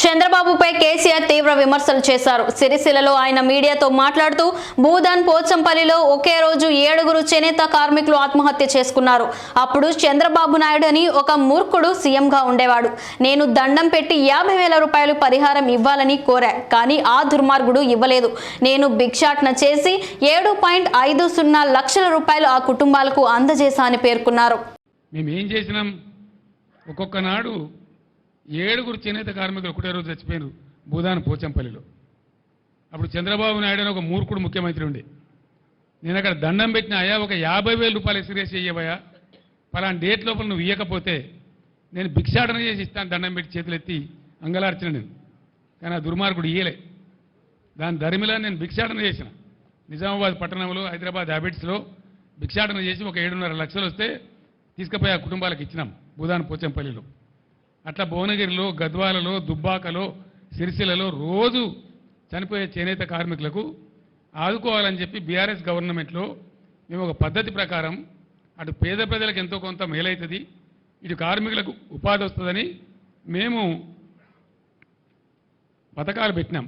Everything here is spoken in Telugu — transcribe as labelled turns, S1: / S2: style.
S1: చంద్రబాబుపై కేసీఆర్ తీవ్ర విమర్శలు చేశారు. సిరిసిల్లలో ఆయన మీడియాతో మాట్లాడుతూ భూదాన్ పోచంపల్లిలో ఒకే రోజు 7 చేనేత కార్మికులు ఆత్మహత్య చేసుకున్నారు. అప్పుడు చంద్రబాబు నాయుడు అని ఒక మూర్ఖుడు సీఎంగా ఉండేవాడు. నేను దండం పెట్టి 50,000 రూపాయలు పరిహారం ఇవ్వాలని కోరా, కానీ ఆ దుర్మార్గుడు ఇవ్వలేదు. నేను భిక్షాటన చేసి 7.50 లక్షల రూపాయలు ఆ కుటుంబాలకు అందజేశానని పేర్కొన్నారు.
S2: మేము ఏం చేసినాం? ఒక్కొక్క నాడు 7 చేనేత కార్మికులు ఒకటే రోజు చచ్చిపోయారు భూదాన్ పోచంపల్లిలో. అప్పుడు చంద్రబాబు నాయుడు అని ఒక మూర్ఖుడు ముఖ్యమంత్రి ఉండే. నేను అక్కడ దండం పెట్టిన, అయ్యా ఒక 50,000 రూపాయలు ఎక్స్గ్రేస్ చెయ్యవయ్యా, పలానా డేట్ లోపల నువ్వు ఇవ్వకపోతే నేను భిక్షాటన చేసి ఇస్తాను దండం పెట్టి చేతులెత్తి అంగలార్చిన నేను. కానీ ఆ దుర్మార్గుడు ఇయ్యలే. దాని ధర్మిలా నేను భిక్షాటన చేసిన. నిజామాబాద్ పట్టణంలో, హైదరాబాద్ హ్యాబిట్స్లో భిక్షాటన చేసి ఒక 7.5 లక్షలు వస్తే తీసుకుపోయి ఆ కుటుంబాలకు ఇచ్చినాం భూదాన్ పోచంపల్లిలో. అట్లా భువనగిరిలో, గద్వాలలో, దుబ్బాకలో, సిరిసిల్లలో రోజు చనిపోయే చేనేత కార్మికులకు ఆదుకోవాలని చెప్పి బీఆర్ఎస్ గవర్నమెంట్లో మేము ఒక పద్ధతి ప్రకారం అటు పేద ప్రజలకు ఎంతో కొంత మేలవుతుంది, ఇటు కార్మికులకు ఉపాధి వస్తుందని మేము పథకాలు పెట్టినాం.